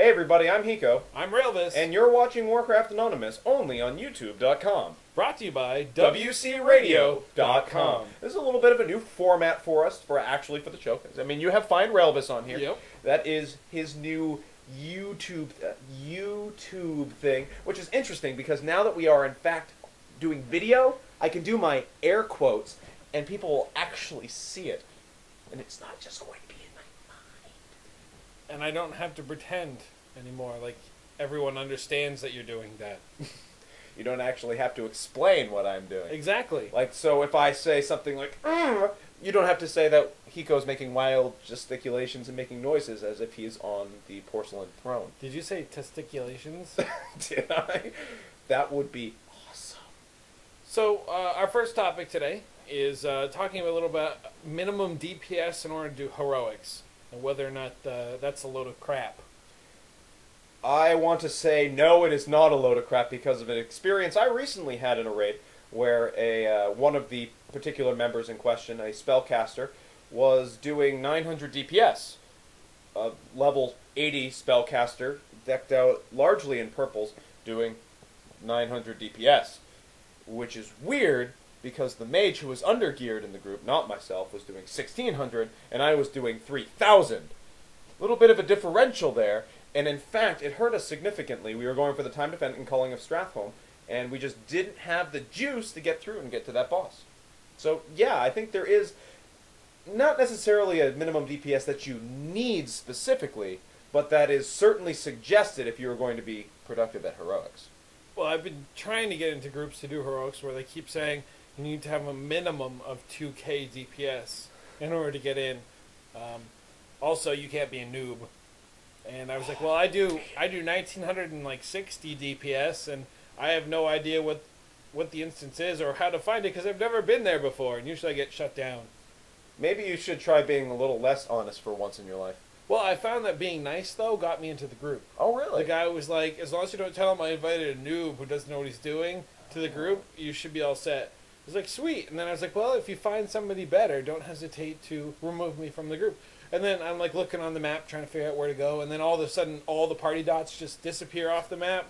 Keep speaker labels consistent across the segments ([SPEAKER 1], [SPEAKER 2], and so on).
[SPEAKER 1] Hey everybody, I'm Hiko.
[SPEAKER 2] I'm Railvas.
[SPEAKER 1] And you're watching Warcraft Anonymous only on YouTube.com.
[SPEAKER 2] Brought to you by
[SPEAKER 1] WCRadio.com. This is a little bit of a new format for us, for the show. I mean, you have Find Railvas on here.
[SPEAKER 2] Yep.
[SPEAKER 1] That is his new YouTube thing, which is interesting because now that we are in fact doing video, I can do my air quotes and people will actually see it. And it's not just going to be in my mind.
[SPEAKER 2] And I don't have to pretend anymore. Like, everyone understands that you're doing that.
[SPEAKER 1] You don't actually have to explain what I'm doing.
[SPEAKER 2] Exactly.
[SPEAKER 1] Like, so if I say something like, you don't have to say that Hiko's making wild gesticulations and making noises as if he's on the porcelain throne.
[SPEAKER 2] Did you say testiculations?
[SPEAKER 1] Did I? That would be awesome.
[SPEAKER 2] So, our first topic today is talking a little about minimum DPS in order to do heroics, and whether or not that's a load of crap.
[SPEAKER 1] I want to say no, it is not a load of crap because of an experience I recently had in a raid where one of the particular members in question, a spellcaster, was doing 900 DPS. A level 80 spellcaster, decked out largely in purples, doing 900 DPS. Which is weird because the mage who was undergeared in the group, not myself, was doing 1600 and I was doing 3000. A little bit of a differential there. And in fact, it hurt us significantly. We were going for the time defend and Culling of Strathholm, and we just didn't have the juice to get through and get to that boss. So yeah, I think there is not necessarily a minimum DPS that you need specifically, but that is certainly suggested if you're going to be productive at heroics.
[SPEAKER 2] Well, I've been trying to get into groups to do heroics where they keep saying you need to have a minimum of 2k DPS in order to get in. Also, you can't be a noob. And I was like, well, I do 1960 DPS, and I have no idea what the instance is or how to find it because I've never been there before, and usually I get shut down.
[SPEAKER 1] Maybe you should try being a little less honest for once in your life.
[SPEAKER 2] Well, I found that being nice, though, got me into the group.
[SPEAKER 1] Oh, really?
[SPEAKER 2] The guy was like, as long as you don't tell him I invited a noob who doesn't know what he's doing to the group, you should be all set. I was like, sweet. And then I was like, well, if you find somebody better, don't hesitate to remove me from the group. And then I'm like looking on the map, trying to figure out where to go, and then all of a sudden, all the party dots just disappear off the map.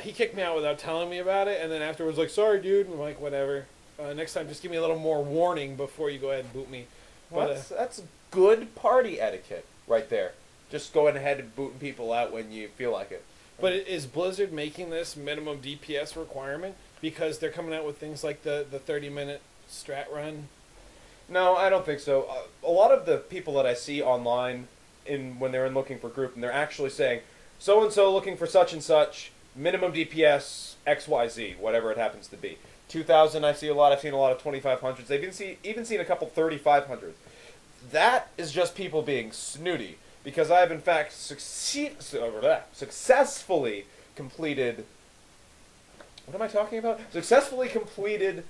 [SPEAKER 2] He kicked me out without telling me about it, and then afterwards, like, sorry, dude. And I'm like, whatever. Next time, just give me a little more warning before you go ahead and boot me.
[SPEAKER 1] Well, that's good party etiquette right there. Just going ahead and booting people out when you feel like it.
[SPEAKER 2] But is Blizzard making this minimum DPS requirement because they're coming out with things like the 30-minute strat run?
[SPEAKER 1] No, I don't think so. A lot of the people that I see online when they're looking for group, and they're actually saying, so-and-so looking for such and such, minimum DPS XYZ, whatever it happens to be. 2,000 I see a lot. I've seen a lot of 2,500s. They've even seen a couple 3,500s. That is just people being snooty, because I have in fact successfully completed... What am I talking about? Successfully completed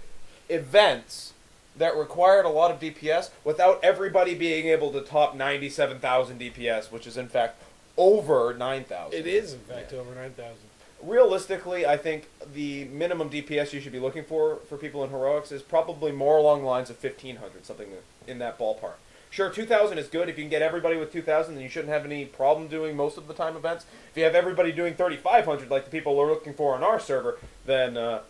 [SPEAKER 1] events that required a lot of DPS without everybody being able to top 97,000 DPS, which is in fact over 9,000.
[SPEAKER 2] It is in fact over 9,000.
[SPEAKER 1] Realistically, I think the minimum DPS you should be looking for people in heroics is probably more along the lines of 1,500, something in that ballpark. Sure, 2,000 is good. If you can get everybody with 2,000, then you shouldn't have any problem doing most of the time events. If you have everybody doing 3,500 like the people are looking for on our server, then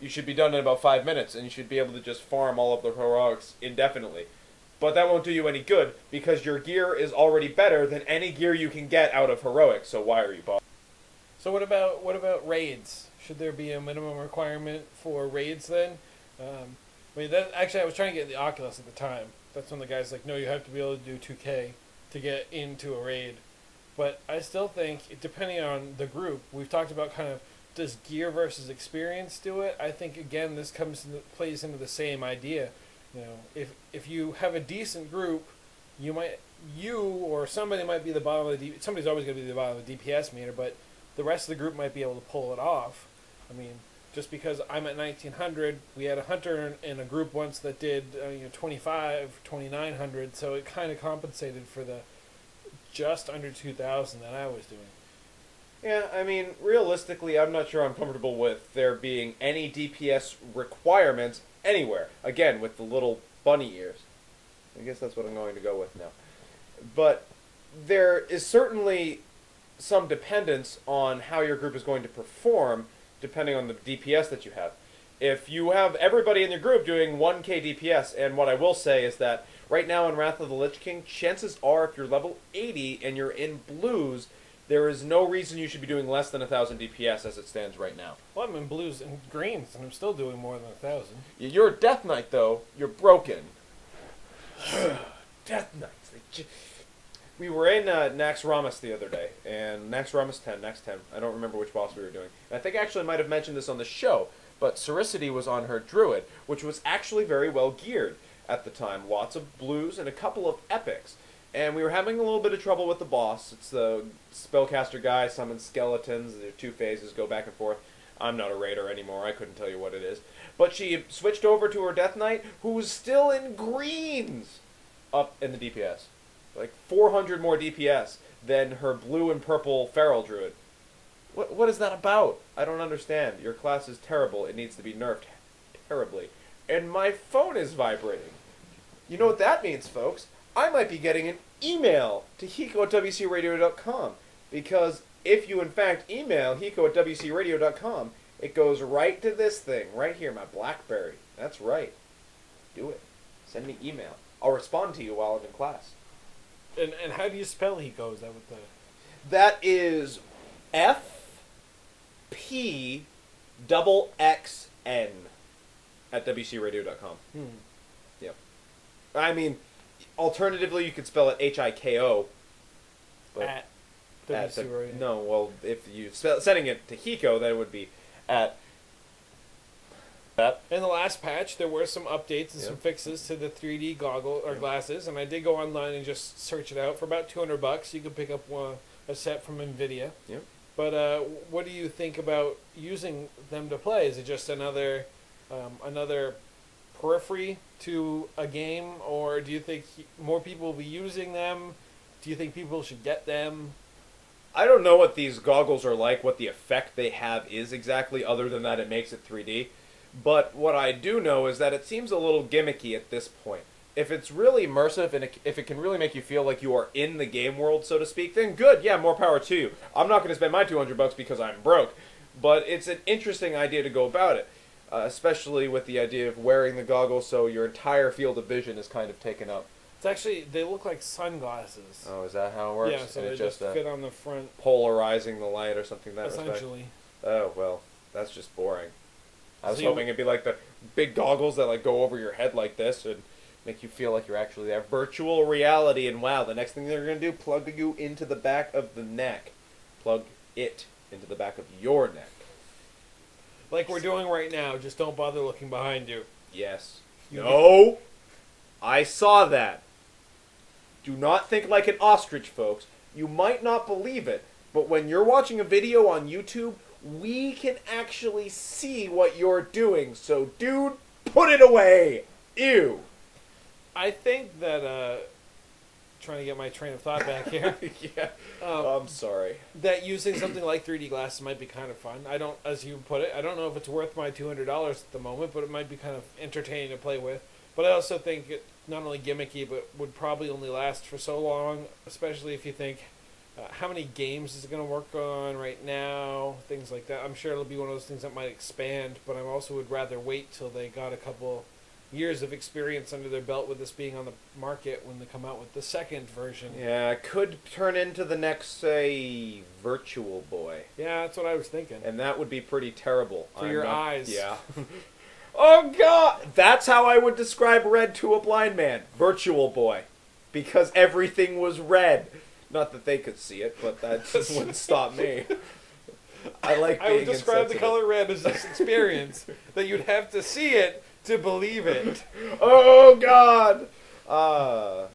[SPEAKER 1] you should be done in about 5 minutes, and you should be able to just farm all of the heroics indefinitely. But that won't do you any good, because your gear is already better than any gear you can get out of heroics, so why are you bothered?
[SPEAKER 2] So what about raids? Should there be a minimum requirement for raids then? Actually, I was trying to get the Oculus at the time. That's when the guy's like, no, you have to be able to do 2K to get into a raid. But I still think, depending on the group, we've talked about kind of, does gear versus experience do it? I think again this plays into the same idea. You know, if you have a decent group, you or somebody might be the bottom of the somebody's always going to be the bottom of the DPS meter, but the rest of the group might be able to pull it off. I mean, just because I'm at 1900, we had a hunter in a group once that did 2,900, so it kind of compensated for the just under 2,000 that I was doing.
[SPEAKER 1] Yeah, I mean, realistically, I'm not sure I'm comfortable with there being any DPS requirements anywhere. Again, with the little bunny ears. I guess that's what I'm going to go with now. But there is certainly some dependence on how your group is going to perform, depending on the DPS that you have. If you have everybody in your group doing 1k DPS, and what I will say is that right now in Wrath of the Lich King, chances are if you're level 80 and you're in blues, there is no reason you should be doing less than 1,000 DPS as it stands right now.
[SPEAKER 2] Well, I'm in blues and greens, and I'm still doing more than 1,000.
[SPEAKER 1] You're a Death Knight, though. You're broken. Death Knights. We were in Nax Ramus the other day, and Nax Ramus 10, Nax 10. I don't remember which boss we were doing. And I think I actually might have mentioned this on the show, but Siricity was on her Druid, which was actually very well geared at the time. Lots of blues and a couple of epics. And we were having a little bit of trouble with the boss. It's the spellcaster guy, summons skeletons. There are 2 phases, go back and forth. I'm not a raider anymore. I couldn't tell you what it is. But she switched over to her Death Knight, who was still in greens up in the DPS. Like 400 more DPS than her blue and purple Feral Druid. What is that about? I don't understand. Your class is terrible. It needs to be nerfed terribly. And my phone is vibrating. You know what that means, folks? I might be getting an email to Hiko@WCRadio.com. Because if you, in fact, email Hiko@WCRadio.com, it goes right to this thing, right here, my BlackBerry. That's right. Do it. Send me email. I'll respond to you while I'm in class.
[SPEAKER 2] And how do you spell Hiko? Is that what the...
[SPEAKER 1] That is FPXXN at WCRadio.com. Yep. I mean, alternatively, you could spell it HIKO.
[SPEAKER 2] At WCRadio.
[SPEAKER 1] No, well, if you sending it to Hiko, then it would be at...
[SPEAKER 2] In the last patch, there were some updates and some fixes to the 3D goggle or glasses, and I did go online and just search it out for about $200. You could pick up a set from Nvidia.
[SPEAKER 1] Yep.
[SPEAKER 2] But what do you think about using them to play? Is it just another periphery to a game, or do you think more people will be using them? Do you think people should get them?
[SPEAKER 1] I don't know what these goggles are like, what the effect they have is exactly, other than that it makes it 3D. But what I do know is that it seems a little gimmicky at this point. If it's really immersive and if it can really make you feel like you are in the game world, so to speak, then good, yeah, more power to you. I'm not going to spend my $200 because I'm broke, but it's an interesting idea to go about it, especially with the idea of wearing the goggles so your entire field of vision is kind of taken up.
[SPEAKER 2] It's actually, they look like sunglasses.
[SPEAKER 1] Oh, is that how it works?
[SPEAKER 2] Yeah, so
[SPEAKER 1] and
[SPEAKER 2] they just fit on the front.
[SPEAKER 1] Polarizing the light or something that
[SPEAKER 2] essentially.
[SPEAKER 1] Oh, well, that's just boring. I was hoping it'd be like the big goggles that like go over your head like this and make you feel like you're actually there. Virtual reality, and wow, the next thing they're going to do, plug you into the back of the neck. Plug it into the back of your neck.
[SPEAKER 2] Like we're doing right now, just don't bother looking behind you.
[SPEAKER 1] Yes. No! I saw that. Do not think like an ostrich, folks. You might not believe it, but when you're watching a video on YouTube, we can actually see what you're doing. So, dude, put it away. Ew.
[SPEAKER 2] I think that, trying to get my train of thought back here.
[SPEAKER 1] Yeah. I'm sorry.
[SPEAKER 2] That using something like 3D glasses might be kind of fun. I don't, as you put it, I don't know if it's worth my $200 at the moment, but it might be kind of entertaining to play with. But I also think it not only gimmicky, but would probably only last for so long, especially if you think, how many games is it going to work on right now, things like that. I'm sure it'll be one of those things that might expand, but I also would rather wait till they got a couple years of experience under their belt with this being on the market when they come out with the second version.
[SPEAKER 1] Yeah, it could turn into the next, say, Virtual Boy.
[SPEAKER 2] Yeah, that's what I was thinking.
[SPEAKER 1] And that would be pretty terrible.
[SPEAKER 2] For your eyes.
[SPEAKER 1] Yeah. Oh, God! That's how I would describe Red to a blind man. Virtual Boy. Because everything was red. Not that they could see it, but that just wouldn't stop me. I like being
[SPEAKER 2] I would describe the
[SPEAKER 1] insensitive.
[SPEAKER 2] color red as this experience that you'd have to see it to believe it.
[SPEAKER 1] Oh, God!